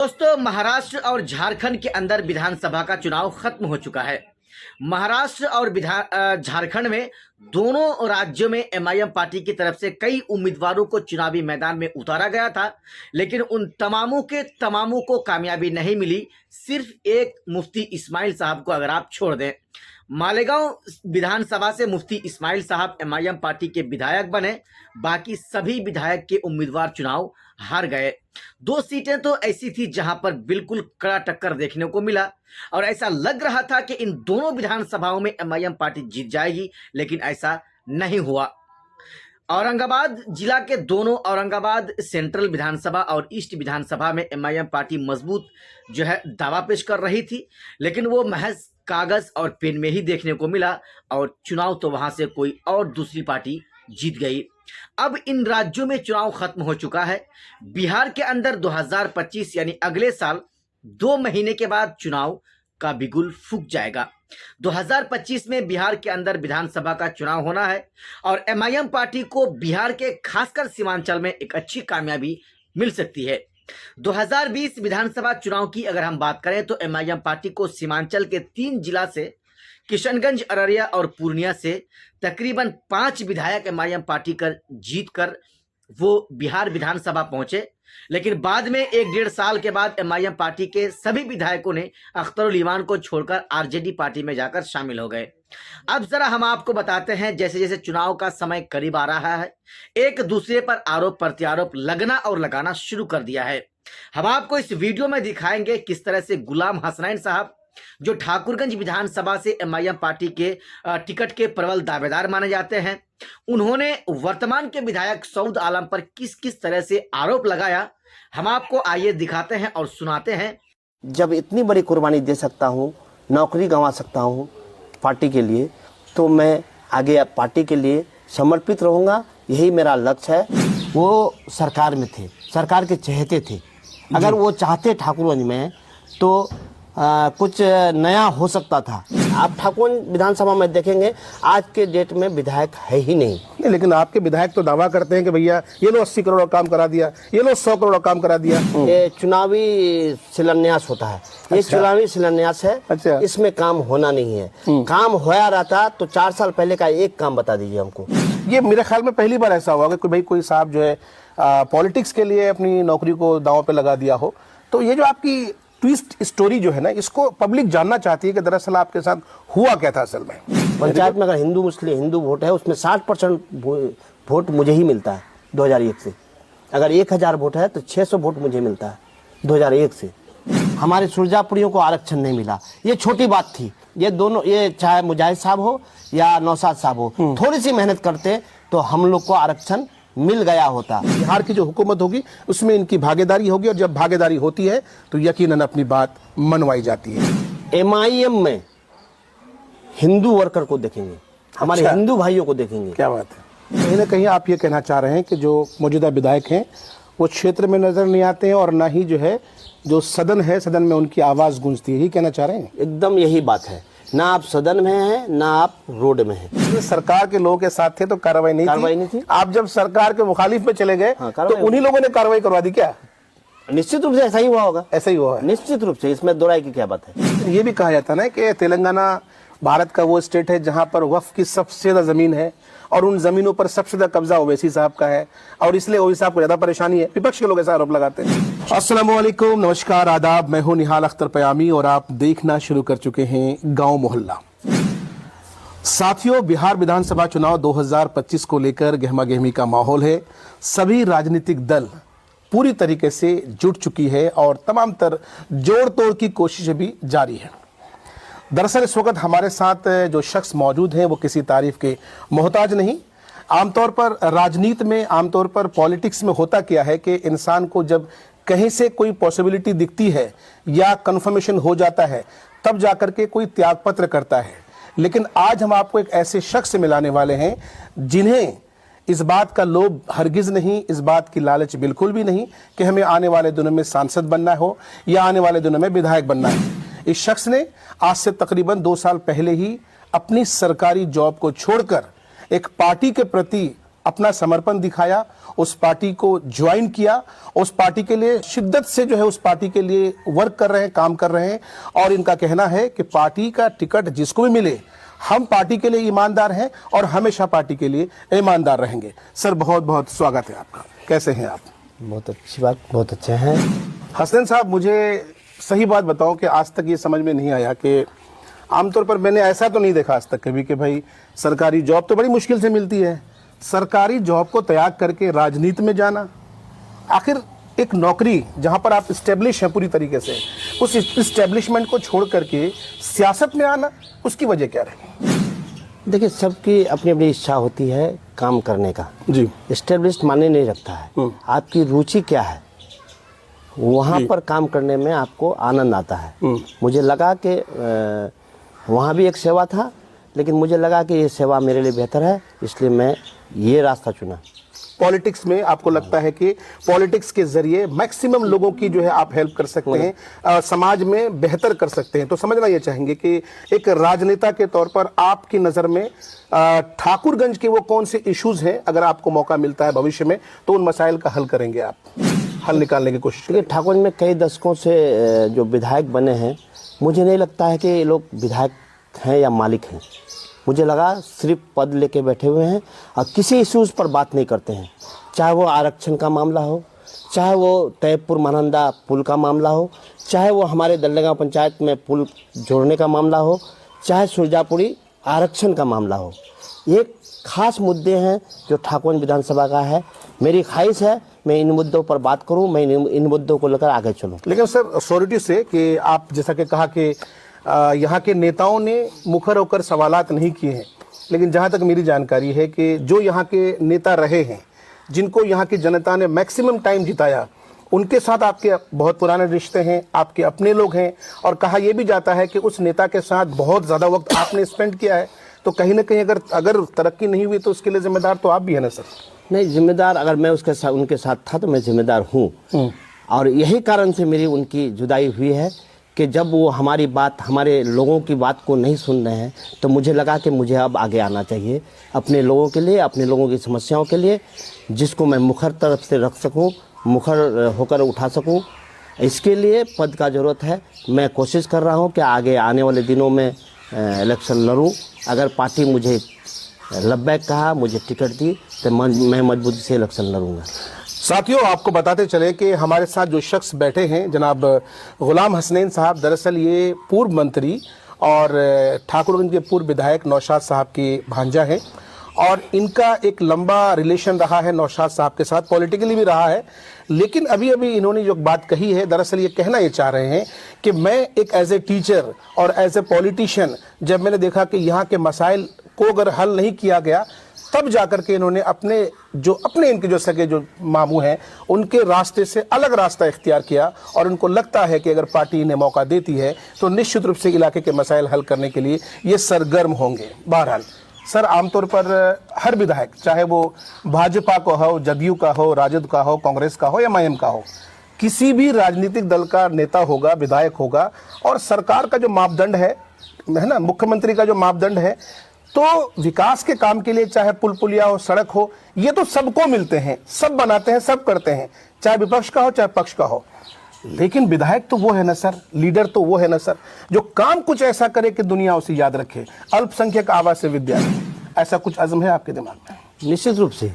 दोस्तों, महाराष्ट्र और झारखंड के अंदर विधानसभा का चुनाव खत्म हो चुका है। महाराष्ट्र और झारखंड में दोनों राज्यों में एमआईएम पार्टी की तरफ से कई उम्मीदवारों को चुनावी मैदान में उतारा गया था, लेकिन उन तमामों के तमामों को कामयाबी नहीं मिली। सिर्फ एक मुफ्ती इस्माइल साहब को अगर आप छोड़ दें। मालेगांव विधानसभा से मुफ्ती इस्माइल साहब एमआईएम पार्टी के विधायक बने, बाकी सभी विधायक के उम्मीदवार चुनाव हार गए। 2 सीटें तो ऐसी थी जहां पर बिल्कुल कड़ा टक्कर देखने को मिला और ऐसा लग रहा था कि इन दोनों विधानसभाओं में एमआईएम पार्टी जीत जाएगी, लेकिन ऐसा नहीं हुआ। औरंगाबाद जिला के दोनों औरंगाबाद सेंट्रल विधानसभा और ईस्ट विधानसभा में एमआईएम पार्टी मजबूत दावा पेश कर रही थी, लेकिन वो महज कागज और पेन में ही देखने को मिला और चुनाव तो वहां से कोई और दूसरी पार्टी जीत गई। अब इन राज्यों में चुनाव खत्म हो चुका है। बिहार के अंदर 2025 यानी अगले साल 2 महीने के बाद चुनाव का बिगुल फूंक जाएगा। 2025 में बिहार के अंदर विधानसभा का चुनाव होना है और एमआईएम पार्टी को बिहार के खासकर सीमांचल में एक अच्छी कामयाबी मिल सकती है। 2020 विधानसभा चुनाव की अगर हम बात करें तो एमआईएम पार्टी को सीमांचल के 3 जिला से किशनगंज, अररिया और पूर्णिया से तकरीबन 5 विधायक एमआईएम पार्टी कर जीत कर वो बिहार विधानसभा पहुंचे, लेकिन बाद में 1-1.5 साल के बाद एमआईएम पार्टी के सभी विधायकों ने अख्तरुल इमान को छोड़कर आरजेडी पार्टी में जाकर शामिल हो गए। अब जरा हम आपको बताते हैं, जैसे जैसे चुनाव का समय करीब आ रहा है, एक दूसरे पर आरोप प्रत्यारोप लगना और लगाना शुरू कर दिया है। हम आपको इस वीडियो में दिखाएंगे किस तरह से गुलाम हसनैन साहब, जो ठाकुरगंज विधानसभा से एमआईएम पार्टी के टिकट के प्रबल दावेदार माने जाते हैं, उन्होंने वर्तमान के विधायक सऊद आलम पर किस किस तरह से आरोप लगाया। हम आपको आइए दिखाते हैं और सुनाते हैं। जब इतनी बड़ी कुर्बानी दे सकता हूँ, नौकरी गंवा सकता हूँ पार्टी के लिए, तो मैं आगे पार्टी के लिए समर्पित रहूँगा। यही मेरा लक्ष्य है। वो सरकार में थे, सरकार के चहेते थे। अगर वो चाहते ठाकुरगंज में तो कुछ नया हो सकता था। आप ठाकुरगंज विधानसभा में देखेंगे आज के डेट में विधायक है ही नहीं। लेकिन आपके विधायक तो दावा करते हैं कि भैया ये लो 80 करोड़ का काम करा दिया, ये लो 100 करोड़ का काम करा दिया। ये चुनावी शिलान्यास होता है। अच्छा। ये चुनावी शिलान्यास है। अच्छा। इसमें काम होना नहीं है। काम होया रहता तो 4 साल पहले का एक काम बता दीजिए हमको। ये मेरे ख्याल में पहली बार ऐसा हुआ कि भाई कोई साहब जो है पॉलिटिक्स के लिए अपनी नौकरी को दांव पे लगा दिया हो। तो ये जो आपकी ट्विस्ट स्टोरी जो है ना, इसको पब्लिक जानना चाहती है कि दरअसल आपके साथ हुआ क्या था असल में। पंचायत में अगर हिंदू वोट है, उसमें 60% वोट मुझे ही मिलता है 2001 से। अगर 1000 वोट है तो 600 वोट मुझे मिलता है 2001 से। हमारे सुरजापुरियों को आरक्षण नहीं मिला, ये छोटी बात थी। ये दोनों, ये चाहे मुजाहिद साहब हो या नौशाद साहब हो, थोड़ी सी मेहनत करते तो हम लोग को आरक्षण मिल गया होता। बिहार की जो हुकूमत होगी उसमें इनकी भागीदारी होगी और जब भागीदारी होती है तो यकीनन अपनी बात मनवाई जाती है। एमआईएम में हिंदू वर्कर को देखेंगे, हमारे अच्छा। हिंदू भाइयों को देखेंगे। क्या बात है। कहीं ना कहीं आप ये कहना चाह रहे हैं कि जो मौजूदा विधायक हैं वो क्षेत्र में नजर नहीं आते हैं और ना ही जो है जो सदन है, सदन में उनकी आवाज गूंजती है, यही कहना चाह रहे हैं। एकदम यही बात है। ना आप सदन में हैं, ना आप रोड में हैं। सरकार के लोगों के साथ थे तो कार्रवाई नहीं थी। आप जब सरकार के मुखालिफ में चले गए तो उन्हीं लोगों ने कार्रवाई करवा दी क्या? निश्चित रूप से ऐसा ही हुआ होगा। ऐसा ही हुआ है निश्चित रूप से, इसमें दो राय की क्या बात है। ये भी कहा जाता है ना कि तेलंगाना भारत का वो स्टेट है जहां पर वक्फ की सबसे ज्यादा जमीन है और उन जमीनों पर सबसे ज्यादा कब्जा ओवैसी साहब का है और इसलिए ओवैसी साहब को ज्यादा परेशानी है। विपक्ष के लोग ऐसा आरोप लगाते हैं। अस्सलाम वालेकुम, नमस्कार, आदाब। मैं हूं निहाल अख्तर पयामी और आप देखना शुरू कर चुके हैं गांव मोहल्ला। साथियों, बिहार विधानसभा चुनाव 2025 को लेकर गहमा-गहमी का माहौल है। सभी राजनीतिक दल पूरी तरीके से जुट चुकी है और तमाम जोड़ तोड़ की कोशिशें भी जारी है। दरअसल इस वक्त हमारे साथ जो शख्स मौजूद हैं वो किसी तारीफ के मोहताज नहीं। आमतौर पर राजनीति में, आमतौर पर पॉलिटिक्स में होता क्या है कि इंसान को जब कहीं से कोई पॉसिबिलिटी दिखती है या कंफर्मेशन हो जाता है तब जाकर के कोई त्यागपत्र करता है। लेकिन आज हम आपको एक ऐसे शख्स से मिलाने वाले हैं जिन्हें इस बात का लोभ हरगिज नहीं, इस बात की लालच बिल्कुल भी नहीं कि हमें आने वाले दिनों में सांसद बनना हो या आने वाले दिनों में विधायक बनना है। इस शख्स ने आज से तकरीबन 2 साल पहले ही अपनी सरकारी जॉब को छोड़कर एक पार्टी के प्रति अपना समर्पण दिखाया, उस पार्टी को ज्वाइन किया, उस पार्टी के लिए शिद्दत से जो है उस पार्टी के लिए वर्क कर रहे हैं, काम कर रहे हैं। और इनका कहना है कि पार्टी का टिकट जिसको भी मिले, हम पार्टी के लिए ईमानदार हैं और हमेशा पार्टी के लिए ईमानदार रहेंगे। सर बहुत बहुत स्वागत है आपका, कैसे हैं आप? बहुत अच्छी बात, बहुत अच्छे हैं। हसनैन साहब, मुझे सही बात बताओ कि आज तक ये समझ में नहीं आया कि आमतौर पर मैंने ऐसा तो नहीं देखा आज तक कभी कि भाई सरकारी जॉब तो बड़ी मुश्किल से मिलती है, सरकारी जॉब को त्याग करके राजनीति में जाना, आखिर एक नौकरी जहां पर आप स्टेब्लिश हैं पूरी तरीके से, उस स्टेब्लिशमेंट को छोड़ करके सियासत में आना, उसकी वजह क्या रही? देखिए, सबकी अपनी अपनी इच्छा होती है काम करने का जी। एस्टेब्लिश्ड माने नहीं रखता है। आपकी रुचि क्या है, वहाँ पर काम करने में आपको आनंद आता है। मुझे लगा कि वहाँ भी एक सेवा था, लेकिन मुझे लगा कि ये सेवा मेरे लिए बेहतर है, इसलिए मैं ये रास्ता चुना। पॉलिटिक्स में आपको लगता है कि पॉलिटिक्स के जरिए मैक्सिमम लोगों की जो है आप हेल्प कर सकते हैं, समाज में बेहतर कर सकते हैं। तो समझना ये चाहेंगे कि एक राजनेता के तौर पर आपकी नज़र में ठाकुरगंज के वो कौन से इश्यूज हैं, अगर आपको मौका मिलता है भविष्य में तो उन मसाइल का हल करेंगे, आप हल निकालने की कोशिश करेंगे? ठाकुरगंज में कई दशकों से जो विधायक बने हैं, मुझे नहीं लगता है कि ये लोग विधायक हैं या मालिक हैं। मुझे लगा सिर्फ पद लेके बैठे हुए हैं और किसी इश्यूज़ पर बात नहीं करते हैं, चाहे वो आरक्षण का मामला हो, चाहे वो तैयबपुर महानंदा पुल का मामला हो, चाहे वो हमारे दल्लेगांव पंचायत में पुल जोड़ने का मामला हो, चाहे सुरजापुरी आरक्षण का मामला हो। ये खास मुद्दे हैं जो ठाकुरगंज विधानसभा का है। मेरी ख्वाहिश है मैं इन मुद्दों पर बात करूं, मैं इन मुद्दों को लेकर आगे चलूं। लेकिन सर, अथॉरिटी से कि आप जैसा कि कहा कि यहाँ के नेताओं ने मुखर होकर सवालात नहीं किए हैं, लेकिन जहाँ तक मेरी जानकारी है कि जो यहाँ के नेता रहे हैं, जिनको यहाँ की जनता ने मैक्सिमम टाइम जिताया, उनके साथ आपके बहुत पुराने रिश्ते हैं, आपके अपने लोग हैं, और कहा यह भी जाता है कि उस नेता के साथ बहुत ज़्यादा वक्त आपने स्पेंड किया है। तो कहीं ना कहीं अगर तरक्की नहीं हुई तो उसके लिए जिम्मेदार तो आप भी है ना सर? नहीं, जिम्मेदार अगर मैं उसके साथ उनके साथ था तो मैं जिम्मेदार हूँ। और यही कारण से मेरी उनकी जुदाई हुई है कि जब वो हमारी बात, हमारे लोगों की बात को नहीं सुन रहे हैं, तो मुझे लगा कि मुझे अब आगे आना चाहिए अपने लोगों के लिए, अपने लोगों की समस्याओं के लिए, जिसको मैं मुखर तरफ से रख सकूं, मुखर होकर उठा सकूं। इसके लिए पद का ज़रूरत है। मैं कोशिश कर रहा हूं कि आगे आने वाले दिनों में इलेक्शन लड़ूं। अगर पार्टी मुझे लब्बैक कहा, मुझे टिकट दी, तो मैं मजबूती से इलेक्शन लड़ूंगा। साथियों, आपको बताते चले कि हमारे साथ जो शख्स बैठे हैं जनाब गुलाम हसनैन साहब, दरअसल ये पूर्व मंत्री और ठाकुरगंज के पूर्व विधायक नौशाद साहब के भांजा हैं, और इनका एक लंबा रिलेशन रहा है नौशाद साहब के साथ, पॉलिटिकली भी रहा है। लेकिन अभी अभी इन्होंने जो बात कही है, दरअसल ये कहना ये चाह रहे हैं कि मैं एक एज ए टीचर और एज ए पॉलिटिशियन, जब मैंने देखा कि यहाँ के मसाइल को अगर हल नहीं किया गया, तब जाकर के इन्होंने इनके जो सगे जो मामू हैं उनके रास्ते से अलग रास्ता इख्तियार किया, और उनको लगता है कि अगर पार्टी इन्हें मौका देती है तो निश्चित रूप से इलाके के मसाइल हल करने के लिए ये सरगर्म होंगे। बहरहाल सर, आमतौर पर हर विधायक, चाहे वो भाजपा का हो, जदयू का हो, राजद का हो, कांग्रेस का हो या एमआईएम का हो, किसी भी राजनीतिक दल का नेता होगा, विधायक होगा, और सरकार का जो मापदंड है ना, मुख्यमंत्री का जो मापदंड है, तो विकास के काम के लिए चाहे पुल पुलिया हो, सड़क हो, ये तो सबको मिलते हैं, सब बनाते हैं, सब करते हैं, चाहे विपक्ष का हो चाहे पक्ष का हो। लेकिन विधायक तो वो है ना सर, लीडर तो वो है ना सर, जो काम कुछ ऐसा करे कि दुनिया उसे याद रखे। अल्पसंख्यक आवाज से विद्यालय, ऐसा कुछ अज़्म है आपके दिमाग में? निश्चित रूप से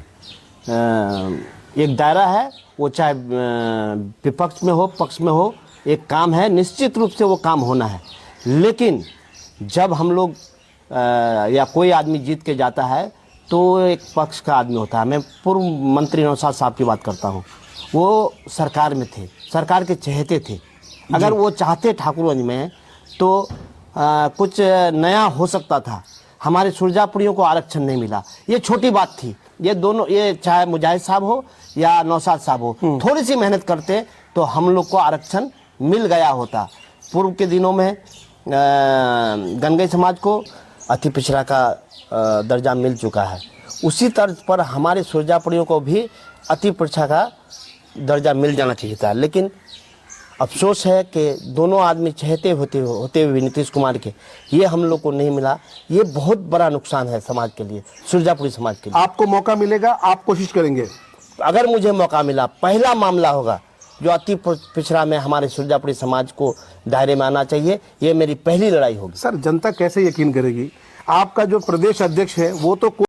एक दायरा है, वो चाहे विपक्ष में हो, पक्ष में हो, एक काम है, निश्चित रूप से वो काम होना है। लेकिन जब हम लोग या कोई आदमी जीत के जाता है तो एक पक्ष का आदमी होता है। मैं पूर्व मंत्री नौशाद साहब की बात करता हूँ, वो सरकार में थे, सरकार के चहेते थे। अगर वो चाहते ठाकुरगंज में तो कुछ नया हो सकता था। हमारे सुरजापुरियों को आरक्षण नहीं मिला, ये छोटी बात थी। ये दोनों, ये चाहे मुजाहिद साहब हो या नौशाद साहब हो, थोड़ी सी मेहनत करते तो हम लोग को आरक्षण मिल गया होता। पूर्व के दिनों में गंगई समाज को अति पिछड़ा का दर्जा मिल चुका है, उसी तर्ज पर हमारे सुरजापुरियों को भी अति पिछड़ा का दर्जा मिल जाना चाहिए था। लेकिन अफसोस है कि दोनों आदमी चहेते होते हुए भी नीतीश कुमार के ये हम लोग को नहीं मिला। ये बहुत बड़ा नुकसान है समाज के लिए, सुरजापुरी समाज के लिए। आपको मौका मिलेगा, आप कोशिश करेंगे? अगर मुझे मौका मिला, पहला मामला होगा जो अति पिछड़ा में हमारे सुरजापुरी समाज को दायरे में आना चाहिए। ये मेरी पहली लड़ाई होगी। सर, जनता कैसे यकीन करेगी? आपका जो प्रदेश अध्यक्ष है वो तो